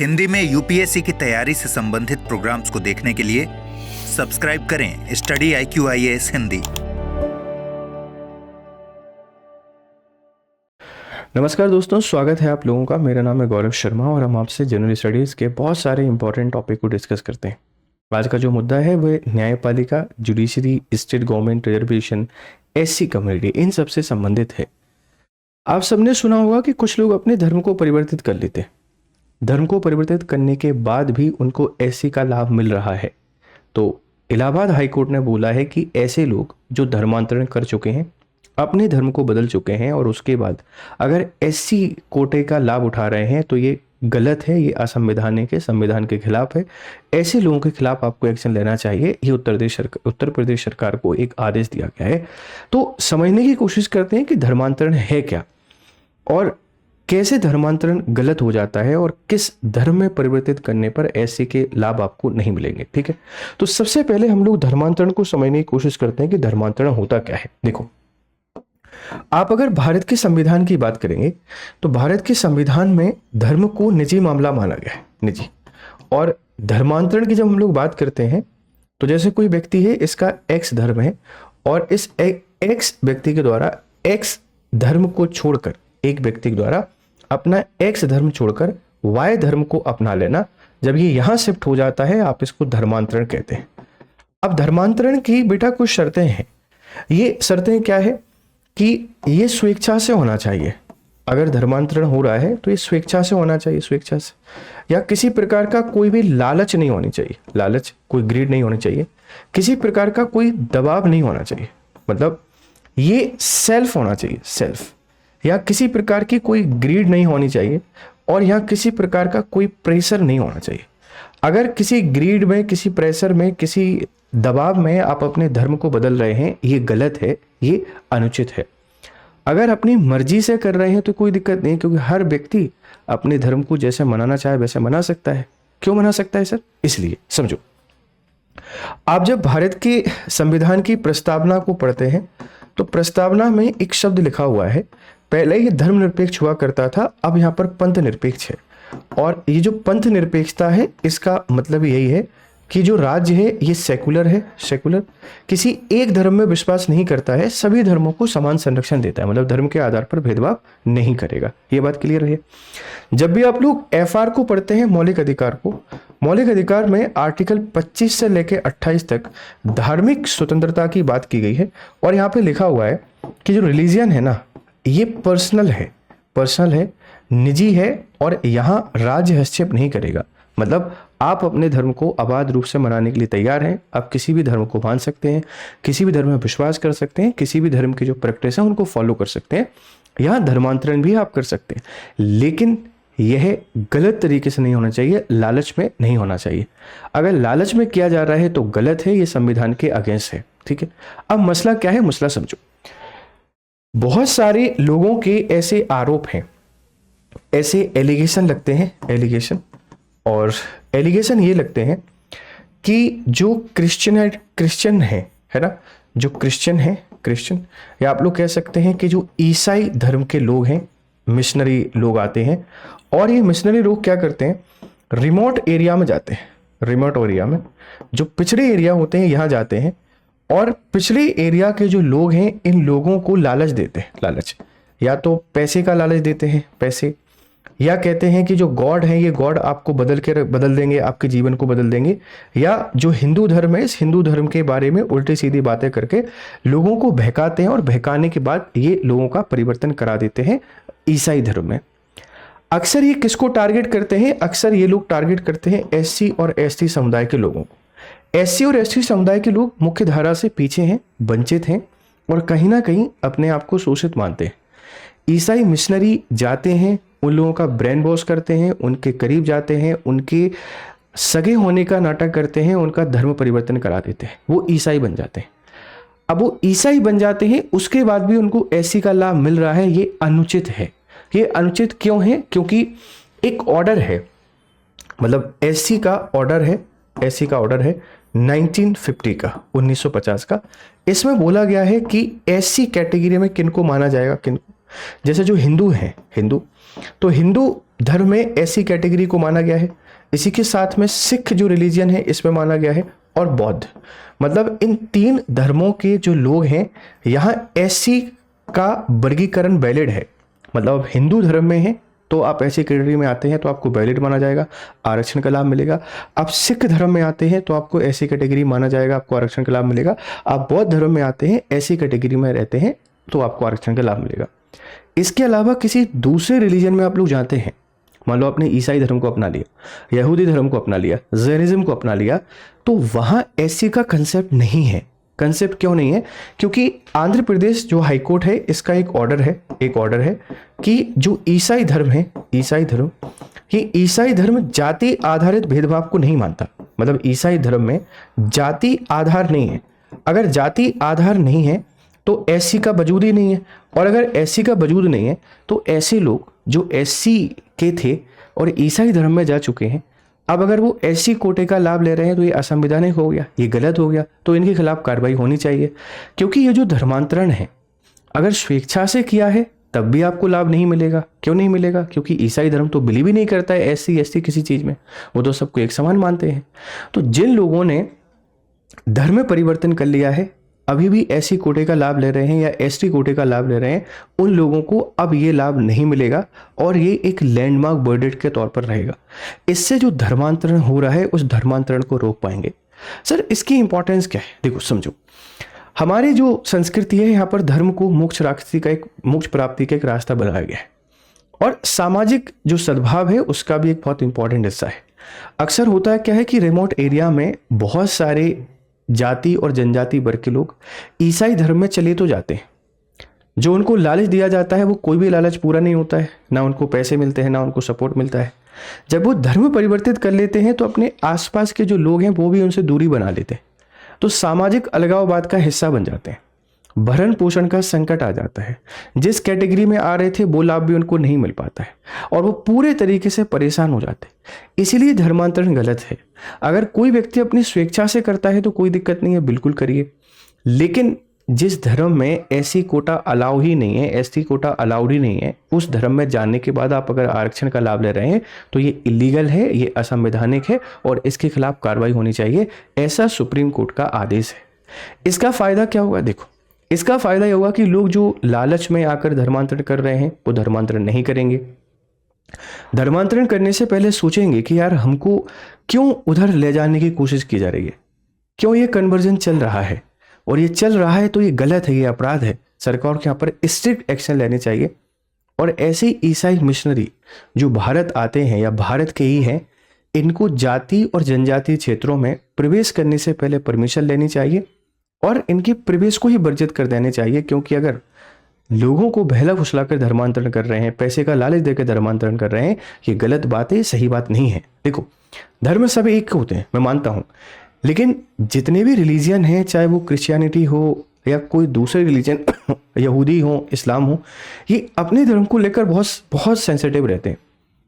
हिंदी में यूपीएससी की तैयारी से संबंधित प्रोग्राम्स को देखने के लिए सब्सक्राइब करें स्टडी IQ IAS हिंदी। नमस्कार दोस्तों, स्वागत है आप लोगों का। मेरा नाम है गौरव शर्मा और हम आपसे जनरल स्टडीज़ के बहुत सारे इंपॉर्टेंट टॉपिक को डिस्कस करते हैं। आज का जो मुद्दा है वह न्यायपालिका, judiciary, state government, reservation, SC community, इन सब से संबंधित है। आप सबने सुना होगा कि कुछ लोग अपने धर्म को परिवर्तित कर लेते हैं। धर्म को परिवर्तित करने के बाद भी उनको SC का लाभ मिल रहा है। तो इलाहाबाद हाईकोर्ट ने बोला है कि ऐसे लोग जो धर्मांतरण कर चुके हैं, अपने धर्म को बदल चुके हैं और उसके बाद अगर SC कोटे का लाभ उठा रहे हैं तो ये गलत है, ये असंवैधानिक है, संविधान के खिलाफ है। ऐसे लोगों के खिलाफ आपको एक्शन लेना चाहिए। ये उत्तर प्रदेश सरकार को एक आदेश दिया गया है। तो समझने की कोशिश करते हैं कि धर्मांतरण है क्या और कैसे धर्मांतरण गलत हो जाता है और किस धर्म में परिवर्तित करने पर SC के लाभ आपको नहीं मिलेंगे। ठीक है, तो सबसे पहले हम लोग धर्मांतरण को समझने की कोशिश करते हैं कि धर्मांतरण होता क्या है। देखो, आप अगर भारत के संविधान की बात करेंगे तो भारत के संविधान में धर्म को निजी मामला माना गया है, निजी। और धर्मांतरण की जब हम लोग बात करते हैं तो जैसे कोई व्यक्ति है, इसका X धर्म है और इस X व्यक्ति के द्वारा X धर्म को छोड़कर, एक व्यक्ति के द्वारा अपना X धर्म छोड़कर Y धर्म को अपना लेना, जब ये यहां शिफ्ट हो जाता है आप इसको धर्मांतरण कहते हैं। अब धर्मांतरण की बेटा कुछ शर्तें हैं। ये शर्तें क्या है कि ये स्वेच्छा से होना चाहिए। अगर धर्मांतरण हो रहा है तो ये स्वेच्छा से होना चाहिए, स्वेच्छा से, या किसी प्रकार का कोई भी लालच नहीं होनी चाहिए, लालच, कोई ग्रीड नहीं होनी चाहिए, किसी प्रकार का कोई दबाव नहीं होना चाहिए, मतलब ये सेल्फ होना चाहिए, सेल्फ, या किसी प्रकार की कोई ग्रीड नहीं होनी चाहिए और यहाँ किसी प्रकार का कोई प्रेशर नहीं होना चाहिए। अगर किसी ग्रीड में, किसी प्रेशर में, किसी दबाव में आप अपने धर्म को बदल रहे हैं, ये गलत है, ये अनुचित है। अगर अपनी मर्जी से कर रहे हैं तो कोई दिक्कत नहीं, क्योंकि हर व्यक्ति अपने धर्म को जैसे मनाना चाहे वैसे मना सकता है। क्यों मना सकता है सर? इसलिए समझो, आप जब भारत के संविधान की प्रस्तावना को पढ़ते हैं तो प्रस्तावना में एक शब्द लिखा हुआ है, पहले ये धर्मनिरपेक्ष हुआ करता था, अब यहाँ पर पंथ निरपेक्ष है। और ये जो पंथ निरपेक्षता है, इसका मतलब यही है कि जो राज्य है ये सेकुलर है, सेकुलर, किसी एक धर्म में विश्वास नहीं करता है, सभी धर्मों को समान संरक्षण देता है, मतलब धर्म के आधार पर भेदभाव नहीं करेगा। ये बात क्लियर है। जब भी आप लोग FR को पढ़ते हैं, मौलिक अधिकार को, मौलिक अधिकार में आर्टिकल 25 से लेकर 28 तक धार्मिक स्वतंत्रता की बात की गई है। और यहाँ पे लिखा हुआ है कि जो रिलीजियन है ना, ये पर्सनल है, पर्सनल है, निजी है और यहाँ राज्य हस्तक्षेप नहीं करेगा। मतलब आप अपने धर्म को अबाध रूप से मनाने के लिए तैयार हैं। आप किसी भी धर्म को मान सकते हैं, किसी भी धर्म में विश्वास कर सकते हैं, किसी भी धर्म की जो प्रैक्टिस है उनको फॉलो कर सकते हैं। यहाँ धर्मांतरण भी आप कर सकते हैं, लेकिन यह गलत तरीके से नहीं होना चाहिए, लालच में नहीं होना चाहिए। अगर लालच में किया जा रहा है तो गलत है, ये संविधान के अगेंस्ट है। ठीक है, अब मसला क्या है, मसला समझो। बहुत सारे लोगों के ऐसे आरोप हैं, ऐसे एलिगेशन लगते हैं, एलिगेशन, और एलिगेशन ये लगते हैं कि जो क्रिश्चियन है ना, जो क्रिश्चियन है, क्रिश्चियन, या आप लोग कह सकते हैं कि जो ईसाई धर्म के लोग हैं, मिशनरी लोग आते हैं, और ये मिशनरी लोग क्या करते हैं, रिमोट एरिया में जाते हैं, रिमोट एरिया में, जो पिछड़े एरिया होते हैं यहाँ जाते हैं, और पिछड़े एरिया के जो लोग हैं इन लोगों को लालच देते हैं, लालच, या तो पैसे का लालच देते हैं, पैसे, या कहते हैं कि जो गॉड है ये गॉड आपको बदल देंगे, आपके जीवन को बदल देंगे, या जो हिंदू धर्म है इस हिंदू धर्म के बारे में उल्टी सीधी बातें करके लोगों को बहकाते हैं और बहकाने के बाद ये लोगों का परिवर्तन करा देते हैं ईसाई धर्म में। अक्सर ये किसको टारगेट करते हैं? अक्सर ये लोग टारगेट करते हैं SC और ST समुदाय के लोगों को। SC और ST समुदाय के लोग मुख्य धारा से पीछे हैं, वंचित हैं और कहीं ना कहीं अपने आप को शोषित मानते हैं। ईसाई मिशनरी जाते हैं, उन लोगों का ब्रेन वॉश करते हैं, उनके करीब जाते हैं, उनके सगे होने का नाटक करते हैं, उनका धर्म परिवर्तन करा देते हैं, वो ईसाई बन जाते हैं। अब वो ईसाई बन जाते हैं, उसके बाद भी उनको SC का लाभ मिल रहा है, ये अनुचित है। ये अनुचित क्यों है? क्योंकि एक ऑर्डर है, मतलब SC का ऑर्डर है, SC का ऑर्डर है 1950 का, 1950 का। इसमें बोला गया है कि SC कैटेगरी में किनको माना जाएगा, किनको जैसे जो हिंदू हैं, तो हिंदू धर्म में ऐसी कैटेगरी को माना गया है। इसी के साथ में सिख जो रिलीजियन है इसमें माना गया है, और बौद्ध, मतलब इन 3 धर्मों के जो लोग हैं यहाँ एससी का वर्गीकरण वैलिड है। मतलब हिंदू धर्म में है तो आप ऐसी कैटेगरी में आते हैं तो आपको वैलिड माना जाएगा, आरक्षण का लाभ मिलेगा। आप सिख धर्म में आते हैं तो आपको ऐसी कैटेगरी माना जाएगा, आपको आरक्षण का लाभ मिलेगा। आप बौद्ध धर्म में आते हैं, ऐसी कैटेगरी में रहते हैं तो आपको आरक्षण का लाभ मिलेगा। इसके अलावा किसी दूसरे रिलीजन में आप लोग जाते हैं, मान लो आपने ईसाई धर्म को अपना लिया, यहूदी धर्म को अपना लिया, जैनिज्म को अपना लिया, तो वहां एससी का कंसेप्ट नहीं है। कंसेप्ट क्यों नहीं है? क्योंकि आंध्र प्रदेश जो हाई कोर्ट है इसका एक ऑर्डर है कि जो ईसाई धर्म है, ईसाई धर्म जाति आधारित भेदभाव को नहीं मानता। मतलब ईसाई धर्म में जाति आधार नहीं है। अगर जाति आधार नहीं है तो एससी का वजूद ही नहीं है, और अगर एससी का वजूद नहीं है तो ऐसे लोग जो एससी के थे और ईसाई धर्म में जा चुके हैं, अब अगर वो एससी कोटे का लाभ ले रहे हैं तो ये असंवैधानिक हो गया, ये गलत हो गया, तो इनके खिलाफ कार्रवाई होनी चाहिए। क्योंकि ये जो धर्मांतरण है अगर स्वेच्छा से किया है तब भी आपको लाभ नहीं मिलेगा। क्यों नहीं मिलेगा? क्योंकि ईसाई धर्म तो बिलीव ही नहीं करता है एससी एसटी किसी चीज में, वो तो सबको एक समान मानते हैं। तो जिन लोगों ने धर्म में परिवर्तन कर लिया है अभी भी एससी कोटे का लाभ ले रहे हैं या एसटी कोटे का लाभ ले रहे हैं, उन लोगों को अब ये लाभ नहीं मिलेगा और ये एक लैंडमार्क वर्डिक्ट के तौर पर रहेगा। इससे जो धर्मांतरण हो रहा है उस धर्मांतरण को रोक पाएंगे। सर इसकी इंपॉर्टेंस क्या है? देखो समझो, हमारी जो संस्कृति है यहाँ पर धर्म को मोक्ष प्राप्ति का एक रास्ता बनाया गया है, और सामाजिक जो सद्भाव है उसका भी एक बहुत इंपॉर्टेंट हिस्सा है। अक्सर होता है क्या है कि रिमोट एरिया में बहुत सारे जाति और जनजाति वर्ग के लोग ईसाई धर्म में चले तो जाते हैं, जो उनको लालच दिया जाता है वो कोई भी लालच पूरा नहीं होता है, ना उनको पैसे मिलते हैं ना उनको सपोर्ट मिलता है। जब वो धर्म परिवर्तित कर लेते हैं तो अपने आसपास के जो लोग हैं वो भी उनसे दूरी बना लेते हैं, तो सामाजिक अलगाववाद का हिस्सा बन जाते हैं, भरण पोषण का संकट आ जाता है। जिस कैटेगरी में आ रहे थे वो लाभ भी उनको नहीं मिल पाता है और वो पूरे तरीके से परेशान हो जाते हैं। इसीलिए धर्मांतरण गलत है। अगर कोई व्यक्ति अपनी स्वेच्छा से करता है तो कोई दिक्कत नहीं है, बिल्कुल करिए। लेकिन जिस धर्म में एससी कोटा अलाउ ही नहीं है, एसटी कोटा अलाउड ही नहीं है, उस धर्म में जाने के बाद आप अगर आरक्षण का लाभ ले रहे हैं तो ये इलीगल है, ये असंवैधानिक है और इसके खिलाफ कार्रवाई होनी चाहिए। ऐसा सुप्रीम कोर्ट का आदेश है। इसका फायदा क्या होगा? देखो, इसका फायदा ये होगा कि लोग जो लालच में आकर धर्मांतरण कर रहे हैं वो धर्मांतरण नहीं करेंगे। धर्मांतरण करने से पहले सोचेंगे कि यार हमको क्यों उधर ले जाने की कोशिश की जा रही है, क्यों ये कन्वर्जन चल रहा है, और ये चल रहा है तो ये गलत है, ये अपराध है। सरकार को यहाँ पर स्ट्रिक्ट एक्शन लेने चाहिए। और ऐसे ईसाई मिशनरी जो भारत आते हैं या भारत के ही हैं, इनको जाति और जनजातीय क्षेत्रों में प्रवेश करने से पहले परमिशन लेनी चाहिए और इनके प्रवेश को ही वर्जित कर देने चाहिए। क्योंकि अगर लोगों को बहला फुसला कर धर्मांतरण कर रहे हैं, पैसे का लालच देकर धर्मांतरण कर रहे हैं, ये गलत बात है, सही बात नहीं है। देखो, धर्म सब एक होते हैं, मैं मानता हूं, लेकिन जितने भी रिलीजियन हैं, चाहे वो क्रिश्चियनिटी हो या कोई दूसरे रिलीजन यहूदी हो, इस्लाम हो, ये अपने धर्म को लेकर बहुत बहुत सेंसिटिव रहते हैं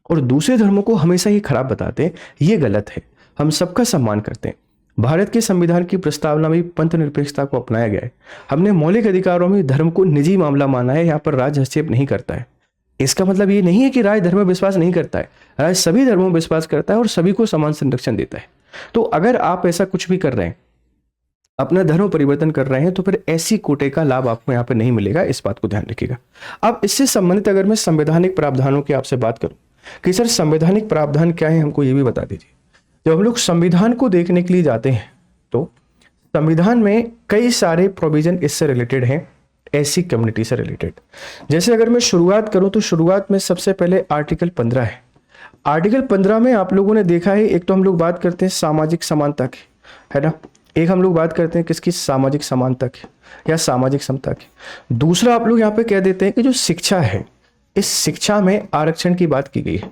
और दूसरे धर्मों को हमेशा ही खराब बताते हैं। ये गलत है। हम सबका सम्मान करते हैं। भारत के संविधान की प्रस्तावना में पंथ निरपेक्षता को अपनाया गया है। हमने मौलिक अधिकारों में धर्म को निजी मामला माना है, यहाँ पर राज हस्तक्षेप नहीं करता है। इसका मतलब ये नहीं है कि राज धर्म में विश्वास नहीं करता है। राज सभी धर्मों में विश्वास करता है और सभी को समान संरक्षण देता है। तो अगर आप ऐसा कुछ भी कर रहे हैं, अपना धर्म परिवर्तन कर रहे हैं, तो फिर ऐसी कोटे का लाभ आपको यहाँ पर नहीं मिलेगा। इस बात को ध्यान रखिएगा। अब इससे संबंधित अगर मैं संवैधानिक प्रावधानों की आपसे बात करूं कि सर संवैधानिक प्रावधान क्या है, हमको ये भी बता दीजिए। जब हम लोग संविधान को देखने के लिए जाते हैं तो संविधान में कई सारे प्रोविजन इससे रिलेटेड हैं, एससी कम्युनिटी से रिलेटेड। जैसे अगर मैं शुरुआत करूं तो शुरुआत में सबसे पहले आर्टिकल 15 है। आर्टिकल 15 में आप लोगों ने देखा है, एक तो हम लोग बात करते हैं सामाजिक समानता की, है ना, एक हम लोग बात करते हैं किसकी, सामाजिक समानता की या सामाजिक समता की। दूसरा आप लोग यहाँ पे कह देते हैं कि जो शिक्षा है, इस शिक्षा में आरक्षण की बात की गई है।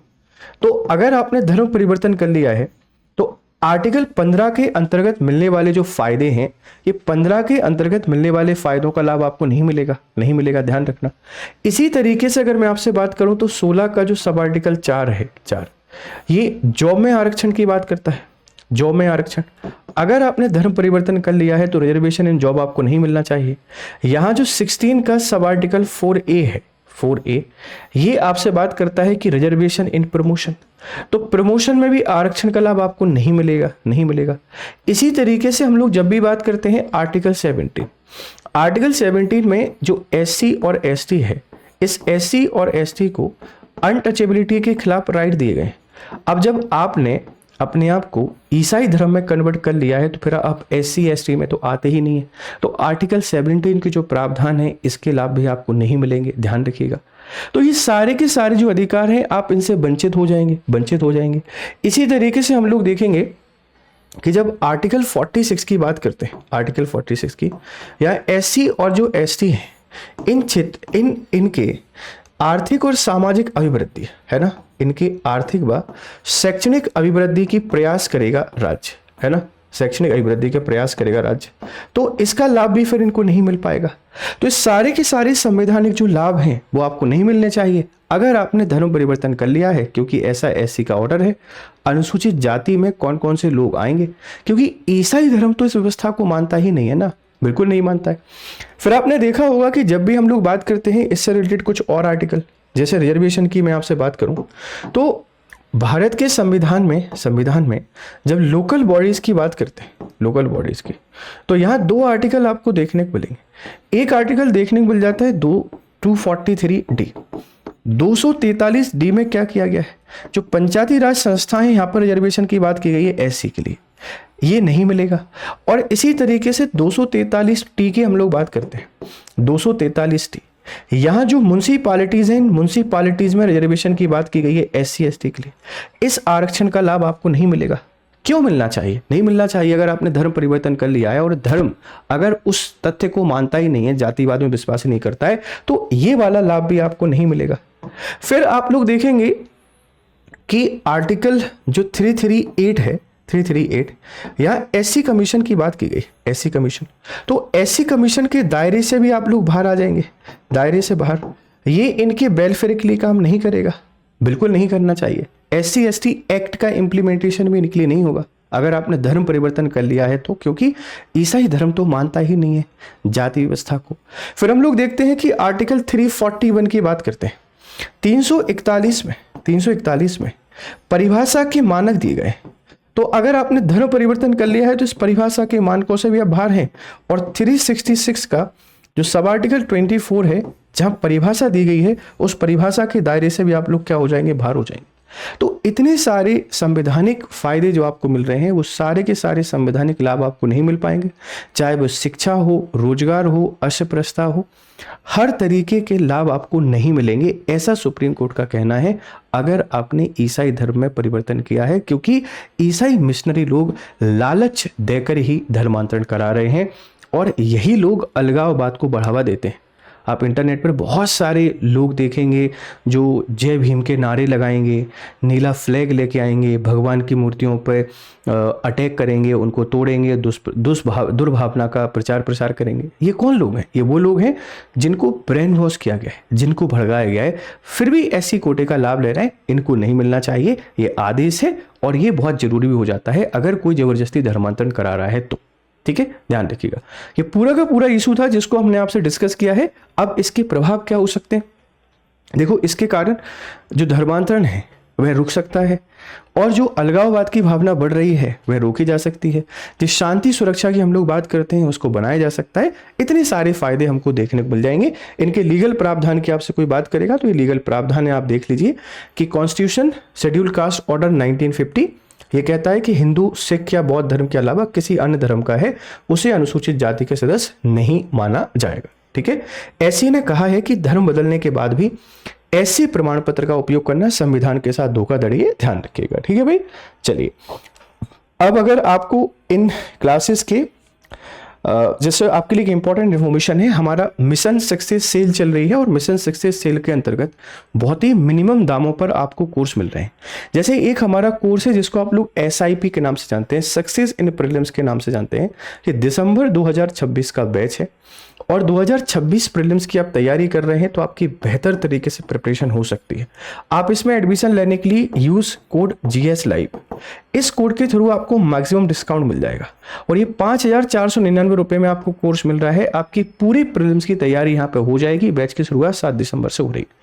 तो अगर आपने धर्म परिवर्तन कर लिया है तो आर्टिकल 15 के अंतर्गत मिलने वाले जो फायदे हैं, ये 15 के अंतर्गत मिलने वाले फायदों का लाभ आपको नहीं मिलेगा, ध्यान रखना। इसी तरीके से अगर मैं आपसे बात करूं तो 16 का जो सब आर्टिकल 4 है, 4, ये जॉब में आरक्षण की बात करता है। जॉब में आरक्षण, अगर आपने धर्म परिवर्तन कर लिया है तो रिजर्वेशन इन जॉब आपको नहीं मिलना चाहिए। यहां जो 16 का सब आर्टिकल 4A है, 4A, ये आपसे बात करता है कि रिजर्वेशन इन प्रमोशन। तो प्रमोशन में भी आरक्षण का लाभ आपको नहीं मिलेगा। इसी तरीके से हम लोग जब भी बात करते हैं आर्टिकल 17 में जो SC और ST है, इस SC और ST को अनटचेबिलिटी के खिलाफ राइट दिए गए। अब जब आपने अपने आप को ईसाई धर्म में कन्वर्ट कर लिया है तो फिर आप SC ST में तो आते ही नहीं है। तो आर्टिकल 17 के जो प्रावधान है इसके लाभ भी आपको नहीं मिलेंगे, ध्यान रखिएगा। तो ये सारे के सारे जो अधिकार हैं आप इनसे वंचित हो जाएंगे। इसी तरीके से हम लोग देखेंगे कि जब आर्टिकल 46 की बात करते हैं, आर्टिकल 46 की, या SC और जो ST है इनके आर्थिक और सामाजिक अभिवृद्धि है ना, इनकी आर्थिक व शैक्षणिक अभिवृद्धि की प्रयास करेगा राज्य, है ना, शैक्षणिक अभिवृद्धि का प्रयास करेगा राज्य, तो इसका लाभ भी फिर इनको नहीं मिल पाएगा। तो इस सारे के सारे संवैधानिक जो लाभ हैं वो आपको नहीं मिलने चाहिए अगर आपने धर्म परिवर्तन कर लिया है, क्योंकि ऐसा SC का ऑर्डर है। अनुसूचित जाति में कौन कौन से लोग आएंगे, क्योंकि ईसाई धर्म तो इस व्यवस्था को मानता ही नहीं है ना, बिल्कुल नहीं मानता है। फिर आपने देखा होगा कि जब भी हम लोग बात करते हैं इससे रिलेटेड कुछ और आर्टिकल, जैसे रिजर्वेशन की मैं आपसे बात करूं तो भारत के संविधान में जब लोकल बॉडीज की बात करते हैं, लोकल बॉडीज की, तो यहाँ 2 आर्टिकल आपको देखने को मिलेंगे। एक आर्टिकल देखने को मिल जाता है 243D। 243D में क्या किया गया है, जो पंचायती राज संस्थाएं, यहाँ पर रिजर्वेशन की बात की गई है SC के लिए, ये नहीं मिलेगा। और इसी तरीके से 243T की हम लोग बात करते हैं, 243T, यहाँ जो म्युनिसिपैलिटीज हैं, म्युनिसिपैलिटीज में रिजर्वेशन की बात की गई है SC ST के लिए। इस आरक्षण का लाभ आपको नहीं मिलेगा। क्यों मिलना चाहिए? नहीं मिलना चाहिए अगर आपने धर्म परिवर्तन कर लिया है और धर्म अगर उस तथ्य को मानता ही नहीं है, जातिवाद में विश्वास ही नहीं करता है, तो ये वाला लाभ भी आपको नहीं मिलेगा। फिर आप लोग देखेंगे कि आर्टिकल जो 338 है, 338, यहाँ SC कमीशन की बात की गई, SC कमीशन। तो SC कमीशन के दायरे से भी आप लोग बाहर आ जाएंगे, दायरे से बाहर। ये इनके वेलफेयर के लिए काम नहीं करेगा, बिल्कुल नहीं करना चाहिए। SC ST एक्ट का इम्प्लीमेंटेशन भी इनके लिए नहीं होगा अगर आपने धर्म परिवर्तन कर लिया है तो, क्योंकि ईसाई धर्म तो मानता ही नहीं है जाति व्यवस्था को। फिर हम लोग देखते हैं कि आर्टिकल 341 की बात करते हैं। 341 में परिभाषा के मानक दिए गए। तो अगर आपने धर्म परिवर्तन कर लिया है तो इस परिभाषा के मानकों से भी आप बाहर हैं। और 366 का जो सब आर्टिकल 24 है, जहां परिभाषा दी गई है, उस परिभाषा के दायरे से भी आप लोग क्या हो जाएंगे, बाहर हो जाएंगे। तो इतने सारे संवैधानिक फायदे जो आपको मिल रहे हैं वो सारे के सारे संवैधानिक लाभ आपको नहीं मिल पाएंगे, चाहे वो शिक्षा हो, रोजगार हो, अस्पृश्यता हो, हर तरीके के लाभ आपको नहीं मिलेंगे, ऐसा सुप्रीम कोर्ट का कहना है अगर आपने ईसाई धर्म में परिवर्तन किया है। क्योंकि ईसाई मिशनरी लोग लालच देकर ही धर्मांतरण करा रहे हैं और यही लोग अलगाववाद को बढ़ावा देते हैं। आप इंटरनेट पर बहुत सारे लोग देखेंगे जो जय भीम के नारे लगाएंगे, नीला फ्लैग लेके आएंगे, भगवान की मूर्तियों पर अटैक करेंगे, उनको तोड़ेंगे, दुर्भावना का प्रचार प्रसार करेंगे। ये कौन लोग हैं? ये वो लोग हैं जिनको ब्रेन वॉश किया गया है, जिनको भड़काया गया है, फिर भी ऐसी कोटे का लाभ ले रहे हैं। इनको नहीं मिलना चाहिए, ये आदेश है और ये बहुत जरूरी भी हो जाता है अगर कोई जबरदस्ती धर्मांतरण करा रहा है तो। ठीक है, ध्यान रखिएगा। ये पूरा का पूरा इशू था जिसको हमने आपसे डिस्कस किया है। अब इसके प्रभाव क्या हो सकते हैं? देखो, इसके कारण जो धर्मांतरण है वह रुक सकता है और जो अलगाववाद की भावना बढ़ रही है वह रोकी जा सकती है। जिस शांति सुरक्षा की हम लोग बात करते हैं उसको बनाया जा सकता है। इतने सारे फायदे हमको देखने को मिल जाएंगे। इनके लीगल प्रावधान की आपसे कोई बात करेगा तो ये लीगल प्रावधान है, आप देख लीजिए कि कॉन्स्टिट्यूशन शेड्यूल कास्ट ऑर्डर 1950 ये कहता है कि हिंदू, सिख या बौद्ध धर्म के अलावा किसी अन्य धर्म का है उसे अनुसूचित जाति के सदस्य नहीं माना जाएगा। ठीक है, SC ने कहा है कि धर्म बदलने के बाद भी SC प्रमाण पत्र का उपयोग करना संविधान के साथ धोखाधड़ी है, ध्यान रखिएगा। ठीक है भाई, चलिए अब अगर आपको इन क्लासेस के जैसे आपके लिए इंपॉर्टेंट इन्फॉर्मेशन है, हमारा मिशन सक्सेस सेल चल रही है और मिशन सक्सेस सेल के अंतर्गत बहुत ही मिनिमम दामों पर आपको कोर्स मिल रहे हैं। जैसे एक हमारा कोर्स है जिसको आप लोग SIP के नाम से जानते हैं, सक्सेस इन प्रीलिम्स के नाम से जानते हैं। ये दिसंबर 2026 का बैच है और 2026 प्रीलिम्स की आप तैयारी कर रहे हैं तो आपकी बेहतर तरीके से प्रिपरेशन हो सकती है। आप इसमें एडमिशन लेने के लिए यूज कोड GS Live इस कोड के थ्रू आपको मैक्सिमम डिस्काउंट मिल जाएगा और ये 5,499 रुपये में आपको कोर्स मिल रहा है। आपकी पूरी प्रीलिम्स की तैयारी यहाँ पे हो जाएगी। बैच की शुरुआत 7 दिसंबर से हो रही है।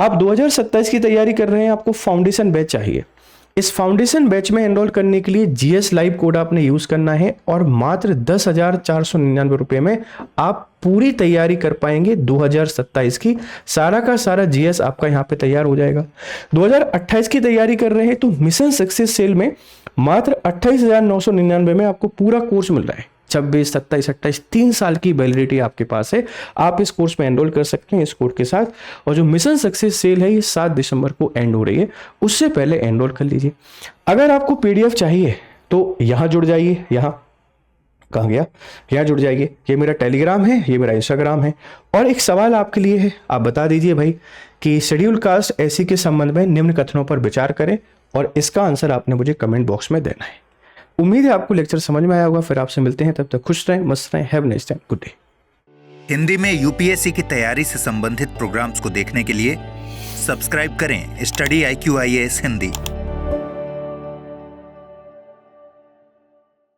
आप 2027 की तैयारी कर रहे हैं, आपको फाउंडेशन बैच चाहिए। इस फाउंडेशन बैच में एनरोल करने के लिए जीएस लाइव कोड आपने यूज करना है और मात्र 10,499 रुपये में आप पूरी तैयारी कर पाएंगे 2027 की। सारा का सारा जीएस आपका यहाँ पे तैयार हो जाएगा। 2028 की तैयारी कर रहे हैं तो मिशन सक्सेस सेल में मात्र 28,999 में आपको पूरा कोर्स मिल रहा है। 26, 27, 28 3 साल की वैलिडिटी आपके पास है। आप इस कोर्स में एनरोल कर सकते हैं इस कोड के साथ। और जो मिशन सक्सेस सेल है ये 7 दिसंबर को एंड हो रही है, उससे पहले एनरोल कर लीजिए। अगर आपको पीडीएफ चाहिए तो यहाँ जुड़ जाइए। यहाँ कहाँ गया, यहाँ जुड़ जाइए। ये मेरा टेलीग्राम है, ये मेरा इंस्टाग्राम है। और एक सवाल आपके लिए है, आप बता दीजिए भाई कि शेड्यूल कास्ट एससी के संबंध में निम्न कथनों पर विचार करें और इसका आंसर आपने मुझे कमेंट बॉक्स में देना है। उम्मीद है आपको लेक्चर समझ में आया होगा। फिर आपसे मिलते हैं, तब तक खुश रहें, मस्त रहें। Have nice time, good day. Hindi में यूपीएससी की तैयारी से संबंधित प्रोग्राम्स को देखने के लिए सब्सक्राइब करें स्टडी IQ IAS हिंदी।